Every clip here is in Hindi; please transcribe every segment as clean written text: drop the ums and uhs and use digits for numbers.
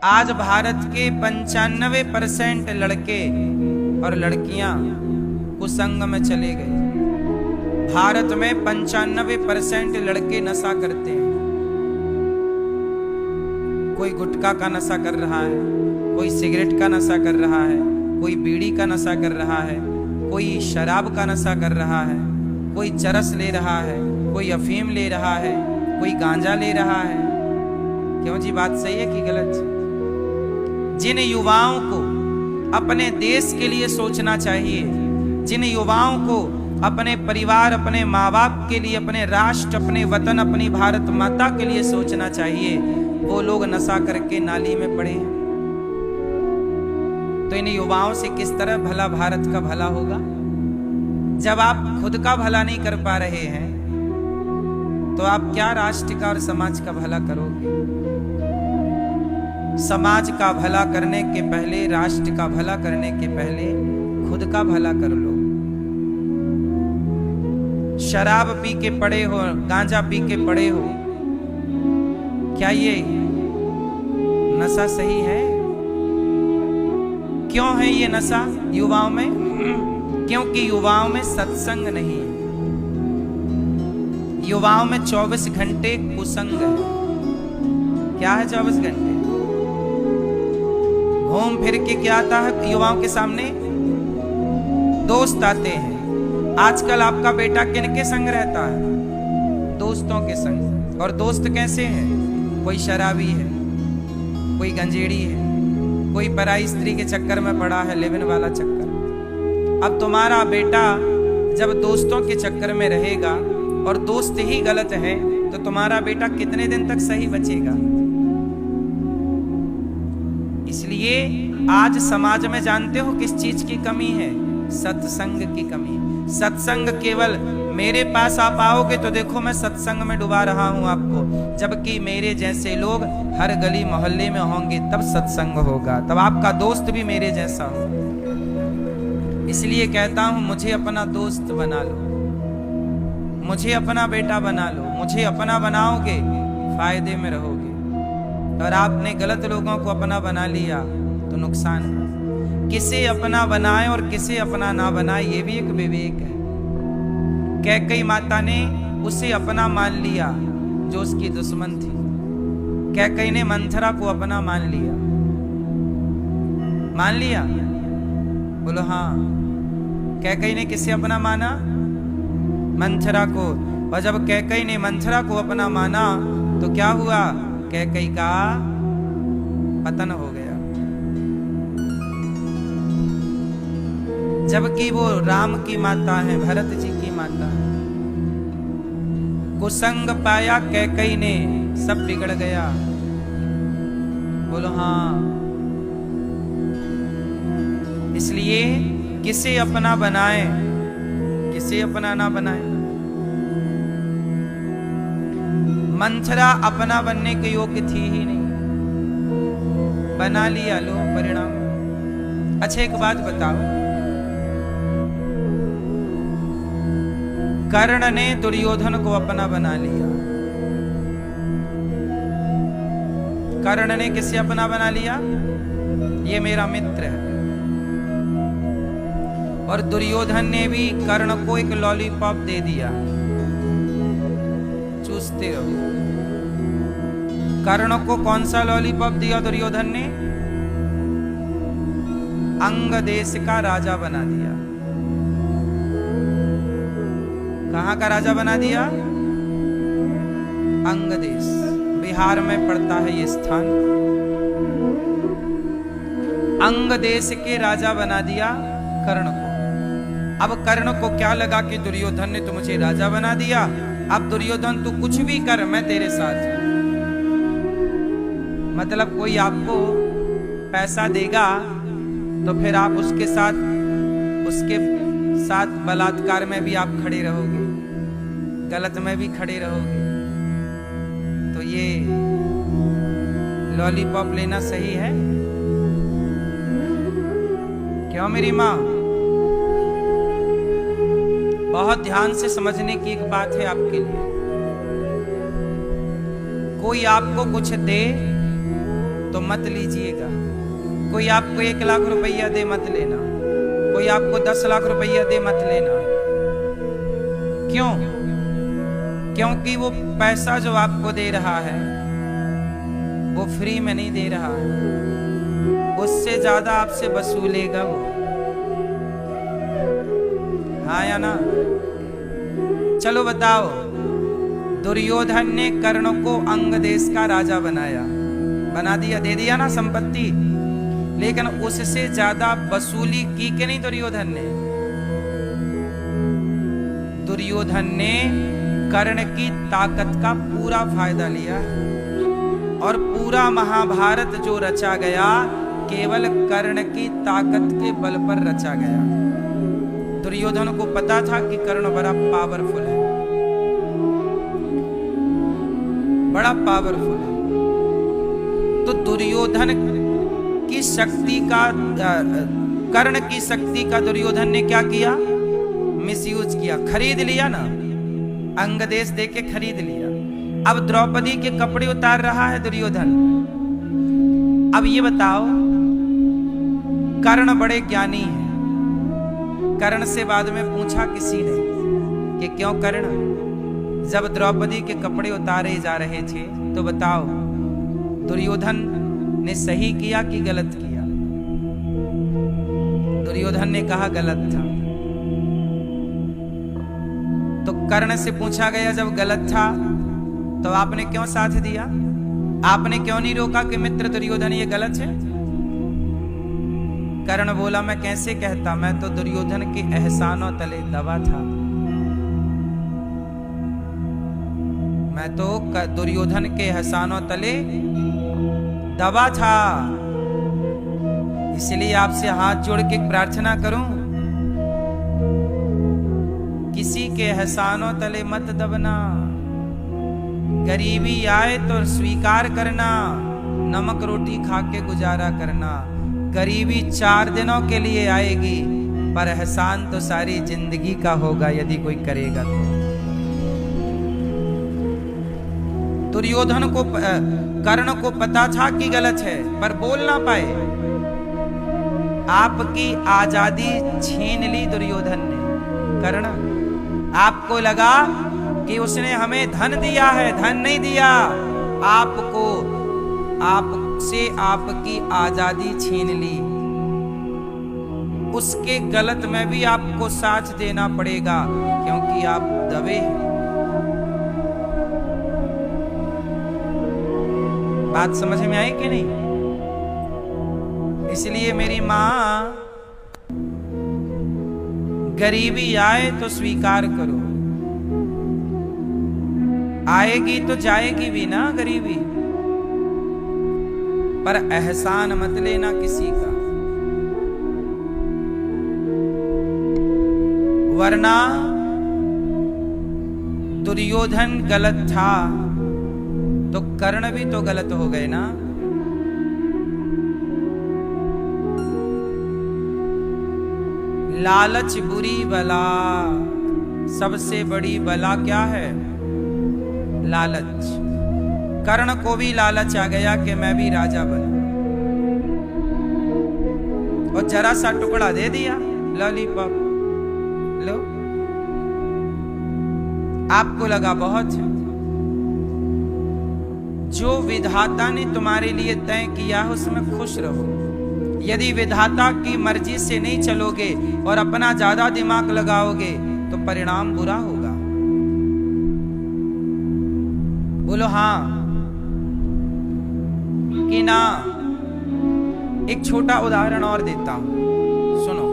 आज भारत के 95% लड़के और लड़कियां कुसंग में चले गए। भारत में 95% लड़के नशा करते हैं। कोई गुटखा का नशा कर रहा है, कोई सिगरेट का नशा कर रहा है, कोई बीड़ी का नशा कर रहा है, कोई शराब का नशा कर रहा है, कोई चरस ले रहा है, कोई अफीम ले रहा है, कोई गांजा ले रहा है। क्यों जी, बात सही है कि गलत? जिन युवाओं को अपने देश के लिए सोचना चाहिए, जिन युवाओं को अपने परिवार, अपने माँ बाप के लिए, अपने राष्ट्र, अपने वतन, अपनी भारत माता के लिए सोचना चाहिए, वो लोग नशा करके नाली में पड़े हैं। तो इन युवाओं से किस तरह भला भारत का भला होगा? जब आप खुद का भला नहीं कर पा रहे हैं तो आप क्या राष्ट्र का और समाज का भला करोगे? समाज का भला करने के पहले, राष्ट्र का भला करने के पहले खुद का भला कर लो। शराब पी के पड़े हो, गांजा पी के पड़े हो, क्या ये नशा सही है? क्यों है ये नशा युवाओं में? क्योंकि युवाओं में सत्संग नहीं है। युवाओं में 24 घंटे कुसंग है। क्या है 24 घंटे? घूम फिर के क्या आता है युवाओं के सामने? दोस्त आते हैं। आजकल आपका बेटा किनके संग रहता है? दोस्तों के संग। और दोस्त कैसे हैं? कोई शराबी है, कोई गंजेड़ी है, कोई पराई स्त्री के चक्कर में पड़ा है, लिविन वाला चक्कर। अब तुम्हारा बेटा जब दोस्तों के चक्कर में रहेगा और दोस्त ही गलत है तो तुम्हारा बेटा कितने दिन तक सही बचेगा? इसलिए आज समाज में जानते हो किस चीज की कमी है? सत्संग की कमी। सत्संग केवल मेरे पास आप आओगे तो देखो मैं सत्संग में डुबा रहा हूं आपको, जबकि मेरे जैसे लोग हर गली मोहल्ले में होंगे तब सत्संग होगा, तब आपका दोस्त भी मेरे जैसा हो। इसलिए कहता हूं मुझे अपना दोस्त बना लो, मुझे अपना बेटा बना लो। मुझे अपना बनाओगे फायदे में रहोगे, और आपने गलत लोगों को अपना बना लिया तो नुकसान है। किसे अपना बनाए और किसे अपना ना बनाए ये भी एक विवेक है। कैकई माता ने उसे अपना मान लिया जो उसकी दुश्मन थी। कैकई ने मंथरा को अपना मान लिया। मान लिया? बोलो हाँ। कैकई ने किसे अपना माना? मंथरा को। और जब कैकई ने मंथरा को अपना माना तो क्या हुआ? कैकई का पतन हो गया। जबकि वो राम की माता है, भरत जी की माता है। कुसंग पाया कैकई ने, सब बिगड़ गया। बोलो हाँ। इसलिए किसे अपना बनाए, किसे अपना ना बनाए। मंथरा अपना बनने के योग्य थी ही नहीं, बना लिया, लो परिणाम। अच्छा एक बात बताओ, कर्ण ने दुर्योधन को अपना बना लिया। कर्ण ने किसे अपना बना लिया? ये मेरा मित्र है। और दुर्योधन ने भी कर्ण को एक लॉलीपॉप दे दिया, चूसते रहो। कर्ण को कौन सा लॉलीपॉप दिया दुर्योधन ने? अंग देश का राजा बना दिया। कहां का राजा बना दिया? अंग देश, बिहार में पड़ता है ये स्थान। अंग देश के राजा बना दिया कर्ण को। अब कर्ण को क्या लगा कि दुर्योधन ने तो मुझे राजा बना दिया, अब दुर्योधन तू कुछ भी कर, मैं तेरे साथ हूं। मतलब कोई आपको पैसा देगा तो फिर आप उसके साथ बलात्कार में भी आप खड़े रहोगे, गलत में भी खड़े रहोगे। तो ये लॉलीपॉप लेना सही है? क्यों मेरी माँ? बहुत ध्यान से समझने की एक बात है आपके लिए। कोई आपको कुछ दे तो मत लीजिएगा। कोई आपको 1 लाख रुपया दे मत लेना, कोई आपको 10 लाख रुपया दे मत लेना। क्यों? क्योंकि वो पैसा जो आपको दे रहा है वो फ्री में नहीं दे रहा है, उससे ज्यादा आपसे वसूलेगा वो। हाँ या ना? चलो बताओ, दुर्योधन ने कर्ण को अंग देश का राजा बना दिया, दे दिया ना संपत्ति, लेकिन उससे ज्यादा वसूली की कि नहीं दुर्योधन ने? दुर्योधन ने कर्ण की ताकत का पूरा फायदा लिया और पूरा महाभारत जो रचा गया केवल कर्ण की ताकत के बल पर रचा गया। दुर्योधन को पता था कि कर्ण बड़ा पावरफुल है, बड़ा पावरफुल है। तो दुर्योधन की शक्ति का, कर्ण की शक्ति का दुर्योधन ने क्या किया? मिसयूज किया, खरीद लिया ना, अंग देश देके खरीद लिया। अब द्रौपदी के कपड़े उतार रहा है दुर्योधन। अब ये बताओ, कर्ण बड़े ज्ञानी हैं। कर्ण से बाद में पूछा किसी ने कि क्यों कर्ण, जब द्रौपदी के कपड़े उतारे जा रहे थे तो बताओ दुर्योधन ने सही किया कि गलत किया? दुर्योधन ने कहा गलत था। तो कर्ण से पूछा गया जब गलत था तो आपने क्यों साथ दिया? आपने क्यों नहीं रोका कि मित्र दुर्योधन ये गलत है? कर्ण बोला मैं कैसे कहता, मैं तो दुर्योधन के एहसानों तले दबा था, मैं तो दुर्योधन के एहसानों तले दबा था। इसलिए आपसे हाथ जोड़ के प्रार्थना करूं, किसी के एहसानों तले मत दबना। गरीबी आए तो स्वीकार करना, नमक रोटी खा के गुजारा करना। गरीबी 4 दिनों के लिए आएगी, पर एहसान तो सारी जिंदगी का होगा यदि कोई करेगा तो। दुर्योधन को, कर्ण को पता था कि गलत है, पर बोल ना पाए। आपकी आजादी छीन ली दुर्योधन ने। कर्ण, आपको लगा कि उसने हमें धन दिया है, धन नहीं दिया आपको, आपसे आपकी आजादी छीन ली। उसके गलत में भी आपको साथ देना पड़ेगा क्योंकि आप दबे हैं। बात समझ में आई कि नहीं? इसलिए मेरी मां, गरीबी आए तो स्वीकार करो, आएगी तो जाएगी भी ना गरीबी, पर एहसान मत लेना किसी का, वरना दुर्योधन गलत था तो कर्ण भी तो गलत हो गए ना। लालच बुरी बला, सबसे बड़ी बला क्या है? लालच। कर्ण को भी लालच आ गया कि मैं भी राजा बनूं, और जरा सा टुकड़ा दे दिया, लॉलीपॉप लो। आपको लगा बहुत है। जो विधाता ने तुम्हारे लिए तय किया है उसमें खुश रहो। यदि विधाता की मर्जी से नहीं चलोगे और अपना ज्यादा दिमाग लगाओगे तो परिणाम बुरा होगा। बोलो हाँ कि ना? एक छोटा उदाहरण और देता हूं, सुनो।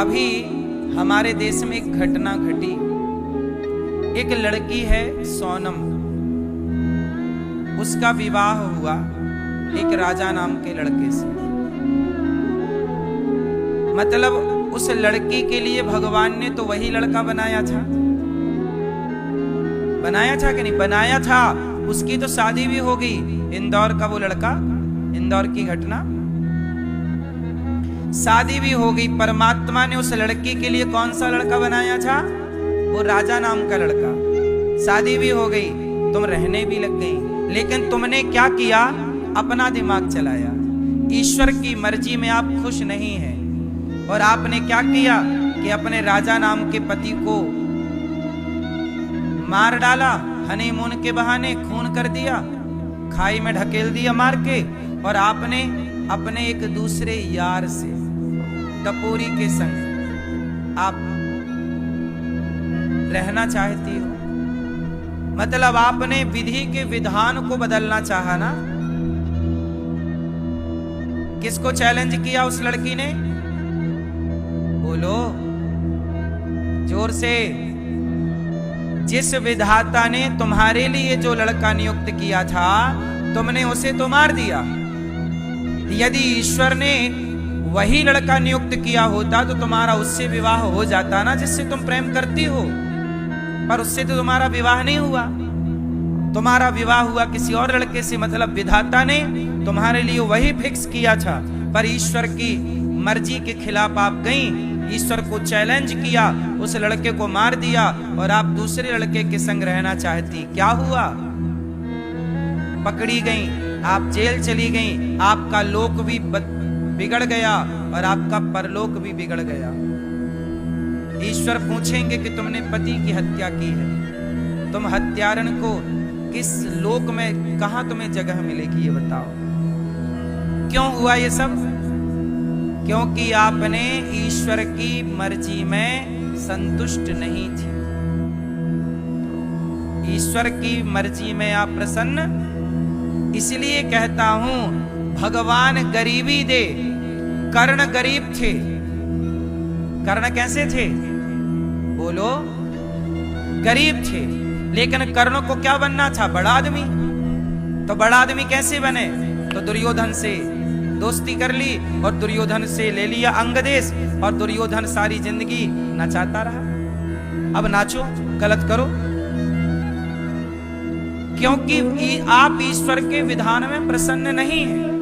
अभी हमारे देश में एक घटना घटी। एक लड़की है सोनम, उसका विवाह हुआ एक राजा नाम के लड़के से। मतलब उस लड़की के लिए भगवान ने तो वही लड़का बनाया था, बनाया था कि नहीं? बनाया था। उसकी तो शादी भी हो गई। इंदौर का वो लड़का, इंदौर की घटना, शादी भी हो गई। परमात्मा ने उस लड़की के लिए कौन सा लड़का बनाया था? वो राजा नाम का लड़का। शादी भी हो गई, तुम रहने भी लग गई, लेकिन तुमने क्या किया? अपना दिमाग चलाया। ईश्वर की मर्जी में आप खुश नहीं हैं और आपने क्या किया कि अपने राजा नाम के पति को मार डाला, हनीमून के बहाने खून कर दिया, खाई में ढकेल दिया मार के। और आपने अपने एक दूसरे यार से, टपोरी के संग आप रहना चाहती हो। मतलब आपने विधि के विधान को बदलना चाहा ना। किसको चैलेंज किया उस लड़की ने? बोलो जोर से। जिस विधाता ने तुम्हारे लिए जो लड़का नियुक्त किया था, तुमने उसे तो मार दिया। यदि ईश्वर ने वही लड़का नियुक्त किया होता तो तुम्हारा उससे विवाह हो जाता ना, जिससे तुम प्रेम करती हो। पर उससे तो तुम्हारा विवाह नहीं हुआ, तुम्हारा विवाह हुआ किसी और लड़के से। मतलब विधाता ने तुम्हारे लिए वही फिक्स किया था, पर ईश्वर की मर्जी के खिलाफ आप गई, ईश्वर को चैलेंज किया, उस लड़के को मार दिया और आप दूसरे लड़के के संग रहना चाहती। क्या हुआ? पकड़ी गई, आप जेल चली गई, आपका लोक भी बिगड़ गया और आपका परलोक भी बिगड़ गया। ईश्वर पूछेंगे कि तुमने पति की हत्या की है, तुम हत्यारण को किस लोक में, कहां तुम्हें जगह मिलेगी, ये बताओ। क्यों हुआ ये सब? क्योंकि आपने ईश्वर की मर्जी में संतुष्ट नहीं थे। ईश्वर की मर्जी में आप प्रसन्न, इसलिए कहता हूं भगवान गरीबी दे। कर्ण गरीब थे। कर्ण कैसे थे? बोलो। गरीब थे, लेकिन कर्ण को क्या बनना था? बड़ा आदमी। तो बड़ा आदमी कैसे बने? तो दुर्योधन से दोस्ती कर ली और दुर्योधन से ले लिया अंगदेश, और दुर्योधन सारी जिंदगी नचाता रहा। अब नाचो, गलत करो, क्योंकि आप ईश्वर के विधान में प्रसन्न नहीं हैं।